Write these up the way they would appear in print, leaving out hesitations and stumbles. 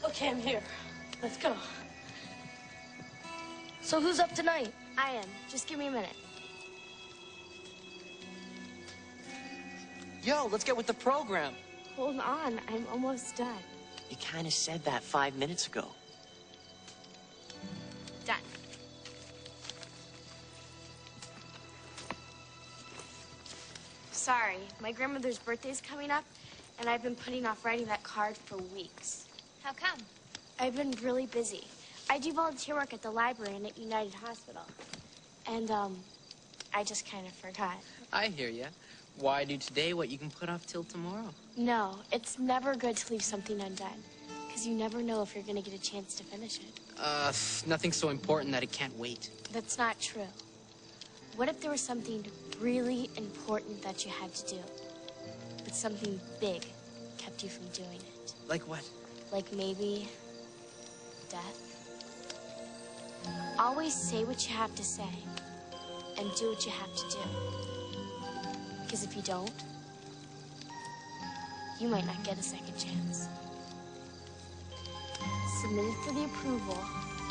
Okay, I'm here. Let's go. So who's up tonight? I am. Just give me a minute. Yo, let's get with the program. Hold on. I'm almost done. You kind of said that 5 minutes ago. Done. Sorry, my grandmother's birthday's coming up, and I've been putting off writing that card for weeks. How come? I've been really busy. I do volunteer work at the library and at United Hospital. And, I just kind of forgot. I hear ya. Why do today what you can put off till tomorrow? No, it's never good to leave something undone, because you never know if you're going to get a chance to finish it. Nothing so important that it can't wait. That's not true. What if there was something really important that you had to do, but something big kept you from doing it? Like what? Like maybe death? Always say what you have to say and do what you have to do. Because if you don't, you might not get a second chance. Submitted for the approval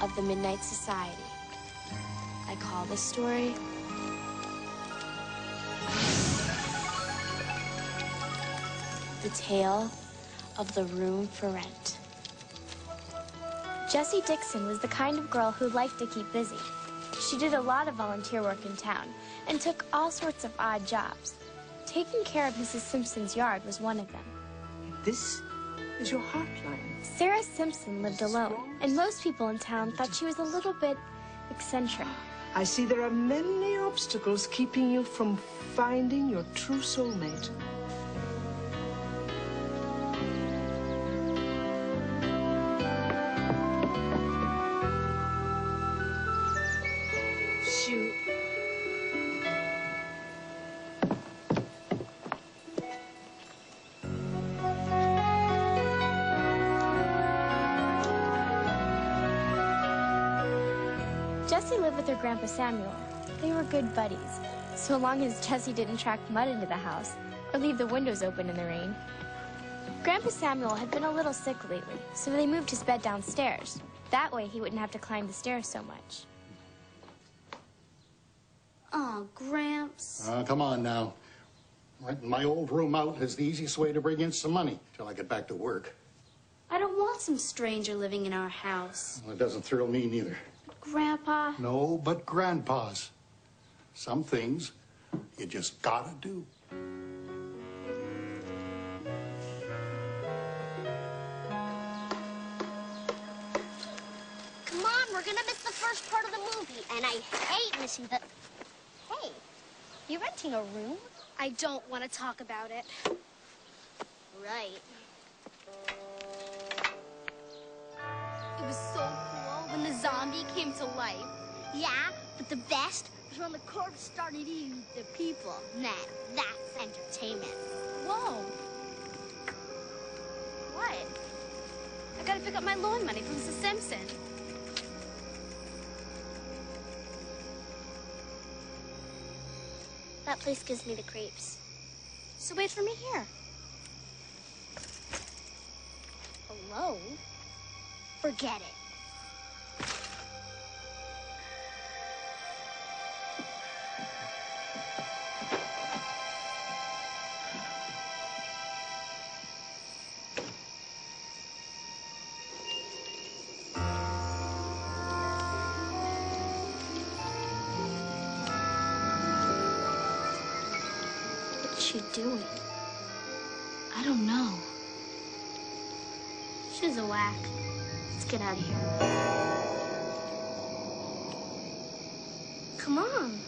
of the Midnight Society. I call this story The Tale of the Room for Rent. Jessie Dixon was the kind of girl who liked to keep busy. She did a lot of volunteer work in town and took all sorts of odd jobs. Taking care of Mrs. Simpson's yard was one of them. This is your heartline. Sarah Simpson lived alone, and most people in town thought she was a little bit eccentric. I see there are many obstacles keeping you from finding your true soulmate. Shoot. Jessie lived with her Grandpa Samuel. They were good buddies, so long as Jessie didn't track mud into the house or leave the windows open in the rain. Grandpa Samuel had been a little sick lately, so they moved his bed downstairs. That way he wouldn't have to climb the stairs so much. Oh, Gramps. Come on now. Renting my old room out is the easiest way to bring in some money till I get back to work. I don't want some stranger living in our house. Well, it doesn't thrill me neither. Grandpa. No, but grandpas. Some things you just gotta do. Come on, we're gonna miss the first part of the movie, and I hate missing the... Hey, you renting a room? I don't want to talk about it. Right. It was so cool when the zombie came to life. Yeah, but the best was when the corpse started eating the people. Man, that's entertainment. Whoa. What? I gotta pick up my loan money from Mrs. Simpson. That place gives me the creeps. So wait for me here. Alone? Forget it. What's she doing? I don't know. She's a whack. Let's get out of here. Come on.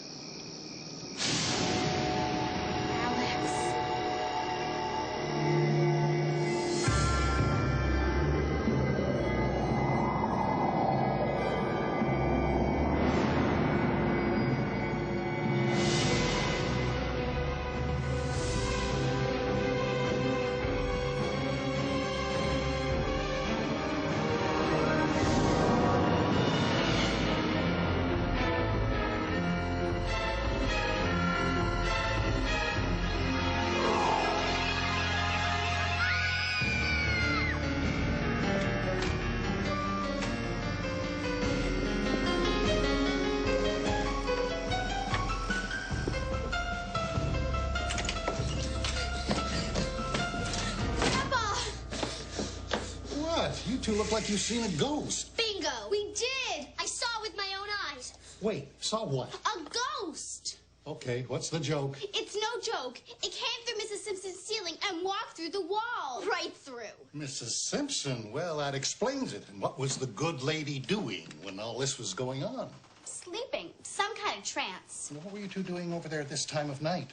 two look like you've seen a ghost. Bingo! We did! I saw it with my own eyes. Wait, saw what? A ghost! Okay, what's the joke? It's no joke. It came through Mrs. Simpson's ceiling and walked through the wall. Right through. Mrs. Simpson? Well, that explains it. And what was the good lady doing when all this was going on? Sleeping. Some kind of trance. What were you two doing over there at this time of night?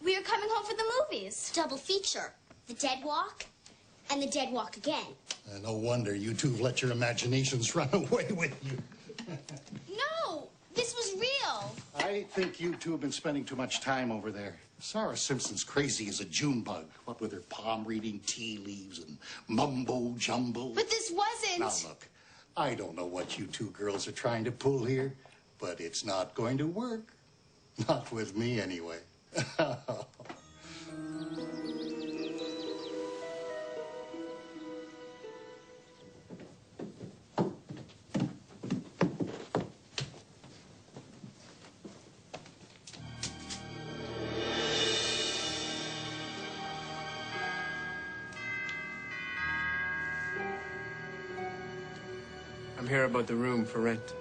We were coming home for the movies. Double feature. The Dead Walk and The Dead Walk Again. No wonder you two have let your imaginations run away with you. No! This was real. I think you two have been spending too much time over there. Sarah Simpson's crazy as a June bug. What with her palm reading tea leaves and mumbo jumbo. But this wasn't. Now look, I don't know what you two girls are trying to pull here, but it's not going to work. Not with me, anyway. I'm here about the room for rent.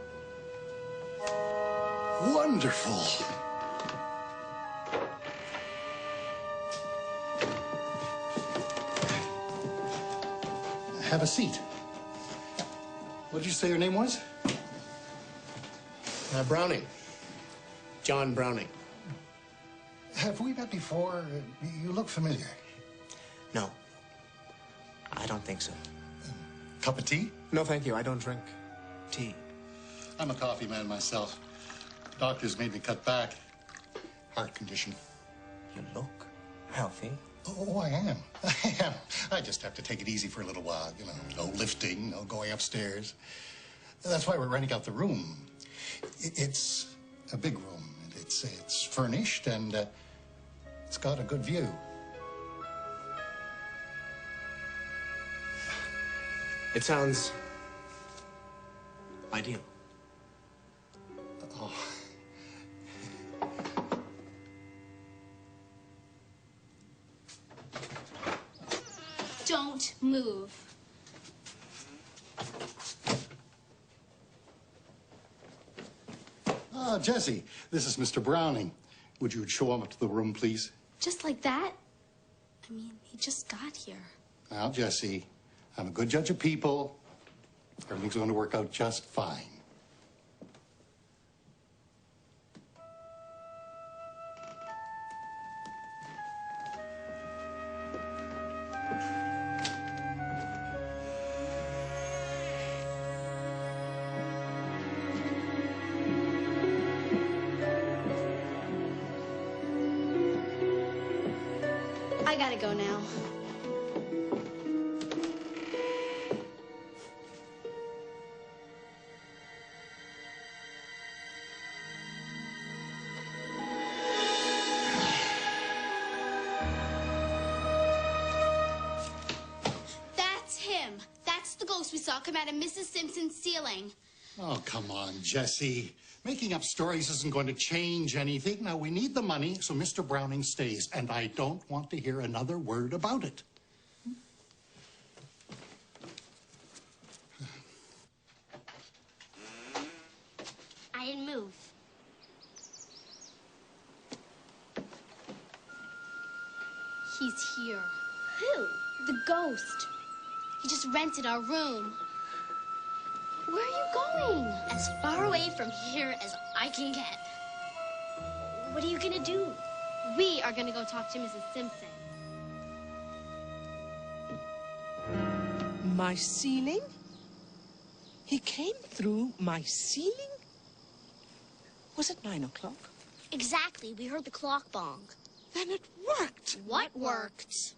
Wonderful. Have a seat. What did you say your name was? Browning. John Browning. Have we met before? You look familiar. No. I don't think so. Cup of tea? No, thank you. I don't drink tea. I'm a coffee man myself. Doctors made me cut back. Heart condition. You look healthy. Oh, I am. I am. I just have to take it easy for a little while, you know. No lifting, no going upstairs. That's why we're renting out the room. It's a big room. It's furnished and it's got a good view. It sounds ideal. Oh. Don't move. Ah, Jesse, this is Mr. Browning. Would you show him up to the room, please? Just like that? I mean, he just got here. Now, Jesse, I'm a good judge of people. Everything's going to work out just fine. I gotta go now. That's him. That's the ghost we saw come out of Mrs. Simpson's ceiling. Oh, come on, Jesse. Making up stories isn't going to change anything. Now, we need the money, so Mr. Browning stays, and I don't want to hear another word about it. I didn't move. He's here. Who? The ghost. He just rented our room. Where are you going? As far away from here as I can get. What are you gonna do? We are gonna go talk to Mrs. Simpson. My ceiling? He came through my ceiling? Was it 9 o'clock? Exactly. We heard the clock bong. Then it worked. What worked?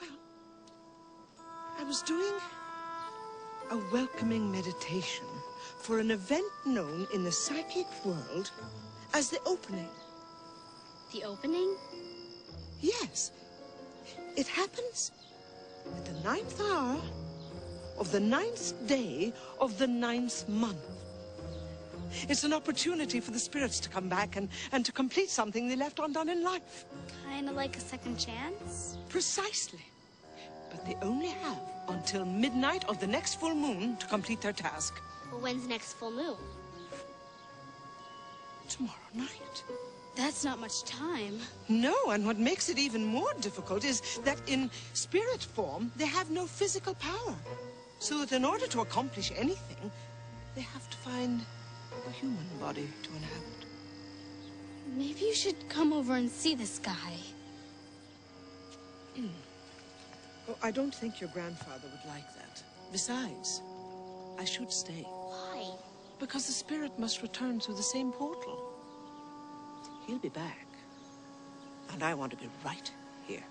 Well, I was doing a welcoming meditation for an event known in the psychic world as the opening. The opening? Yes. It happens at the 9th hour of the 9th day of the 9th month. It's an opportunity for the spirits to come back and to complete something they left undone in life. Kind of like a second chance? Precisely. But they only have until midnight of the next full moon to complete their task. Well, when's next full moon? Tomorrow night. That's not much time. No, and what makes it even more difficult is that in spirit form, they have no physical power. So that in order to accomplish anything, they have to find a human body to inhabit. Maybe you should come over and see this guy. Oh, I don't think your grandfather would like that. Besides, I should stay. Why? Because the spirit must return through the same portal. He'll be back. And I want to be right here.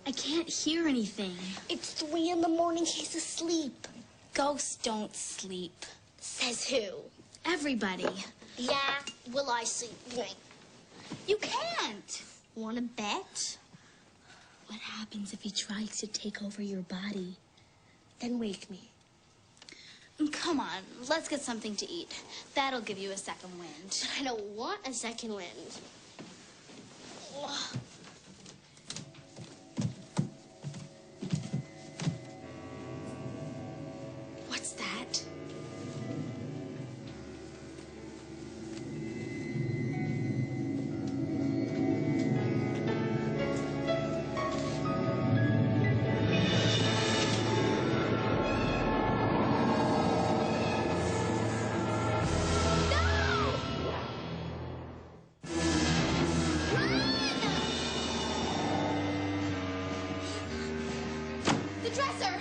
I can't hear anything. It's 3 in the morning. He's asleep. Ghosts don't sleep. Says who? Everybody. Yeah, will I sleep? You can't. Want to bet? What happens if he tries to take over your body? Then wake me. Come on, let's get something to eat. That'll give you a second wind. I don't want a second wind. What's that? The dresser!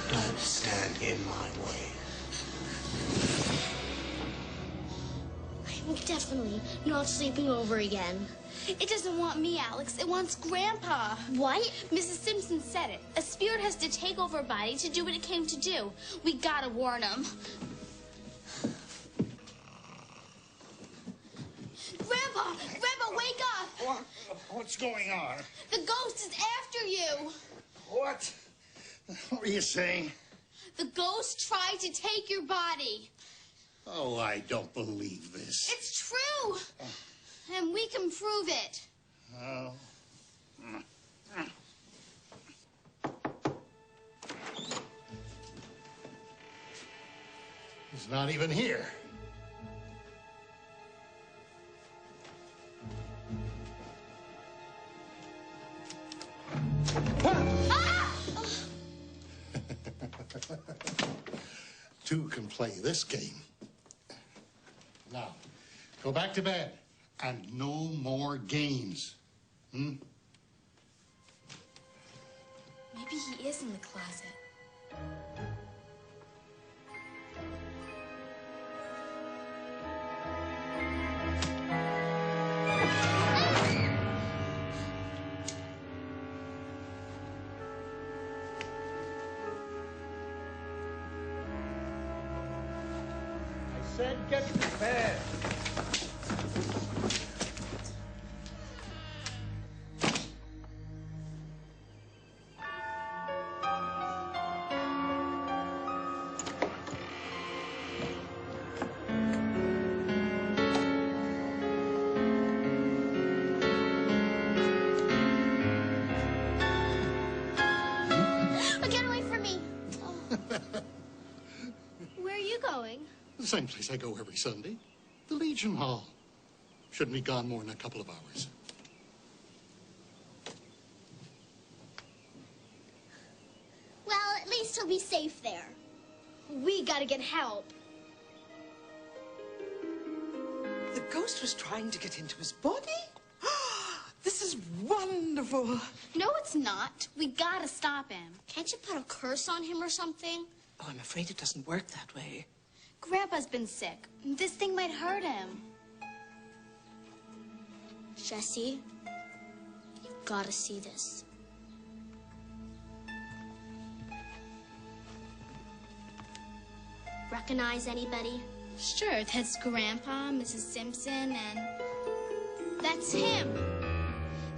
Don't stand in my way. I'm definitely not sleeping over again. It doesn't want me, Alex. It wants Grandpa. What? Mrs. Simpson said it. A spirit has to take over a body to do what it came to do. We gotta warn him. Grandpa! Grandpa, wake up! What's going on? The ghost is after you! What? What are you saying? The ghost tried to take your body. Oh, I don't believe this. It's true! And we can prove it. Oh. He's not even here. Two can play this game. Now, go back to bed. And no more games. Hmm? Maybe he is in the closet. I said get to bed. Get away from me! Where are you going? The same place I go every Sunday. The Legion Hall. Shouldn't be gone more than a couple of hours. Well, at least he'll be safe there. We gotta get help. The ghost was trying to get into his body? This is wonderful. No, it's not. We gotta stop him. Can't you put a curse on him or something? Oh, I'm afraid it doesn't work that way. Grandpa's been sick. This thing might hurt him. Jesse, you've gotta see this. Recognize anybody? Sure, that's Grandpa, Mrs. Simpson, and that's him.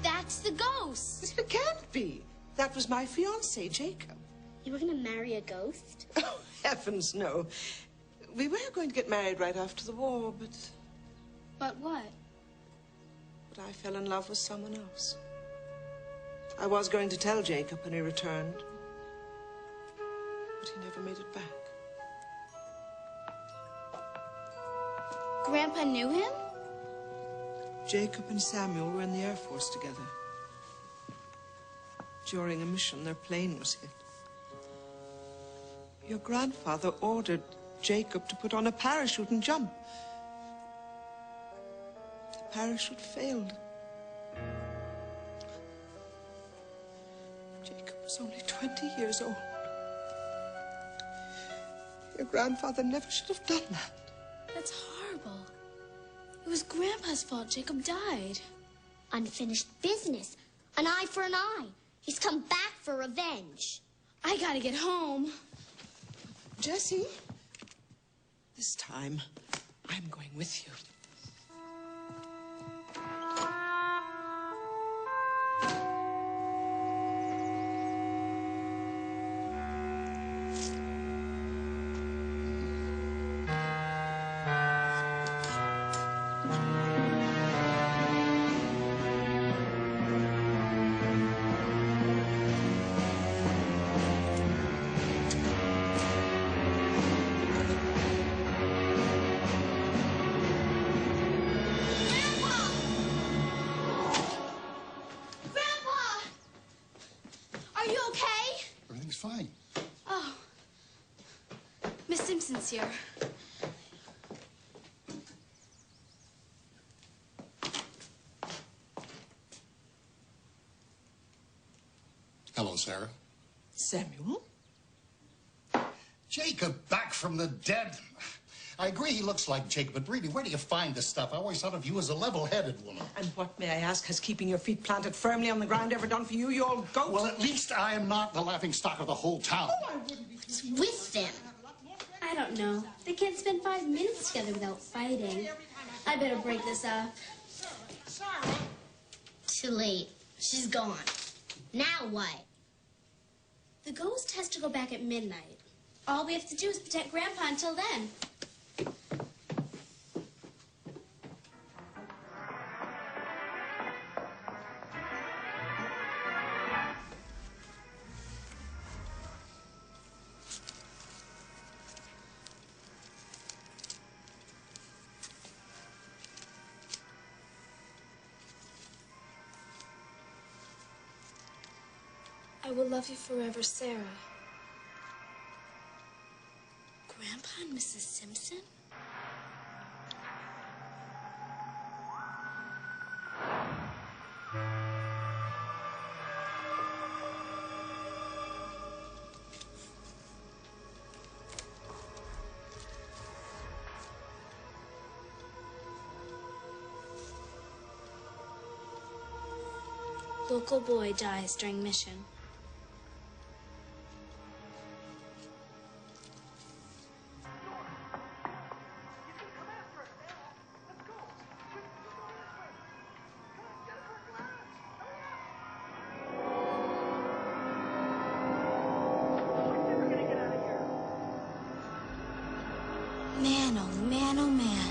That's the ghost. It can't be. That was my fiancé, Jacob. You were gonna marry a ghost? Oh, heavens, no. We were going to get married right after the war, but... But what? But I fell in love with someone else. I was going to tell Jacob when he returned, but he never made it back. Grandpa knew him? Jacob and Samuel were in the Air Force together. During a mission, their plane was hit. Your grandfather ordered Jacob to put on a parachute and jump. The parachute failed. Jacob was only 20 years old. Your grandfather never should have done that. That's horrible. It was Grandpa's fault Jacob died. Unfinished business. An eye for an eye. He's come back for revenge. I gotta get home. Jessie, this time I'm going with you. Fine. Oh. Miss Simpson's here. Hello, Sarah. Samuel? Jacob, back from the dead. I agree he looks like Jacob, but really, where do you find this stuff? I always thought of you as a level-headed woman. And what, may I ask, has keeping your feet planted firmly on the ground ever done for you, you old goat? Well, at least I am not the laughingstock of the whole town. Oh, I wouldn't be... What's with them? I don't know. They can't spend 5 minutes together without fighting. I better break this up. Too late. She's gone. Now what? The ghost has to go back at midnight. All we have to do is protect Grandpa until then. I will love you forever, Sarah. Grandpa and Mrs. Simpson? Local boy dies during mission. Man, oh man, oh man.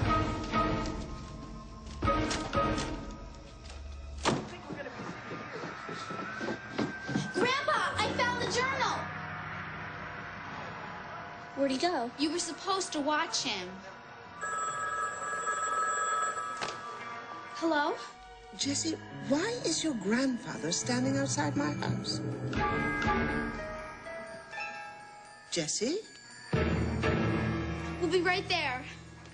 Grandpa, I found the journal. Where'd he go? You were supposed to watch him. Hello? Jessie, why is your grandfather standing outside my house? Jessie? We'll be right there.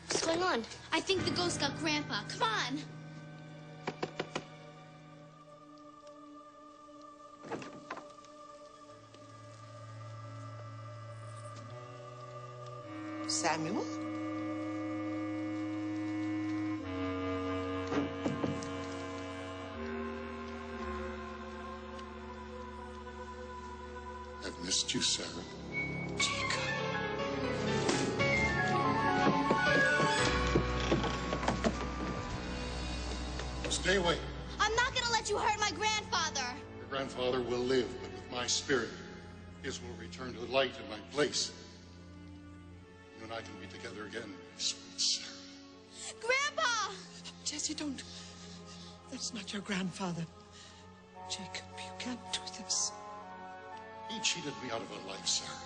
What's going on? I think the ghost got Grandpa. Come on. Samuel? I've missed you, Sarah. Jacob. Stay away. I'm not gonna let you hurt my grandfather. Your grandfather will live, but with my spirit, his will return to light in my place. You and I can be together again, sweet Sarah. Grandpa! Jesse, don't. That's not your grandfather. Jacob, you can't do this. He cheated me out of a life, Sarah.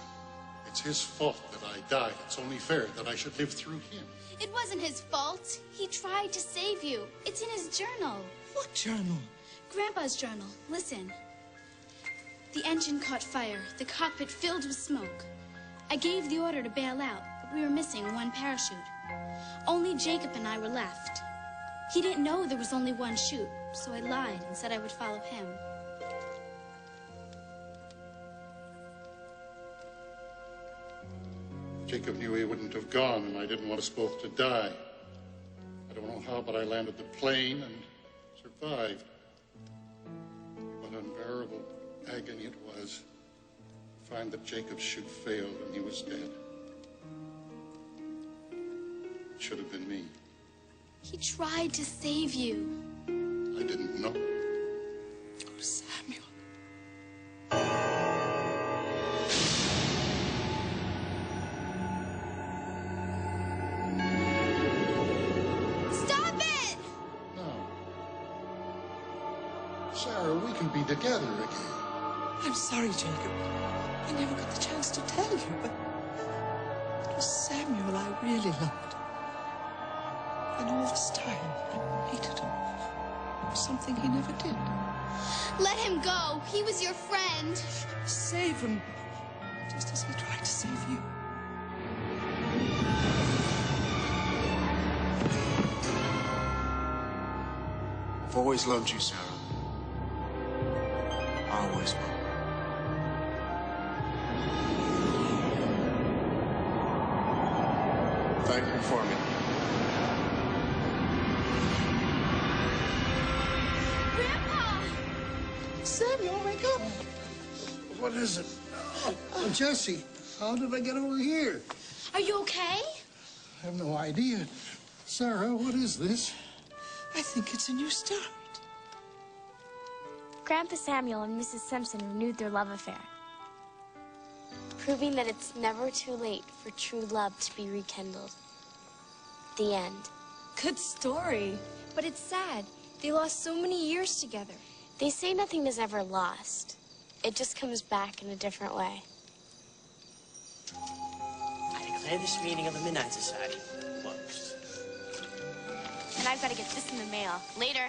It's his fault that I died. It's only fair that I should live through him. It wasn't his fault. He tried to save you. It's in his journal. What journal? Grandpa's journal. Listen. The engine caught fire. The cockpit filled with smoke. I gave the order to bail out, but we were missing one parachute. Only Jacob and I were left. He didn't know there was only one chute, so I lied and said I would follow him. Jacob knew he wouldn't have gone, and I didn't want us both to die. I don't know how, but I landed the plane and survived. What unbearable agony it was to find that Jacob's chute failed and he was dead. It should have been me. He tried to save you. I didn't know. Oh, Samuel. Stop it! No. Sarah, we can be together again. I'm sorry, Jacob. I never got the chance to tell you, but it was Samuel I really loved. And all this time, I hated him for something he never did. Let him go. He was your friend. Save him, just as he tried to save you. I've always loved you, Sarah. Always will. Thank you for me. Grandpa! Samuel, wake up! What is it? Oh, Jesse, how did I get over here? Are you okay? I have no idea. Sarah, what is this? I think it's a new start. Grandpa Samuel and Mrs. Simpson renewed their love affair, proving that it's never too late for true love to be rekindled. The end. Good story. But it's sad. They lost so many years together. They say nothing is ever lost. It just comes back in a different way. I declare this meeting of the Midnight Society closed. And I've got to get this in the mail. Later.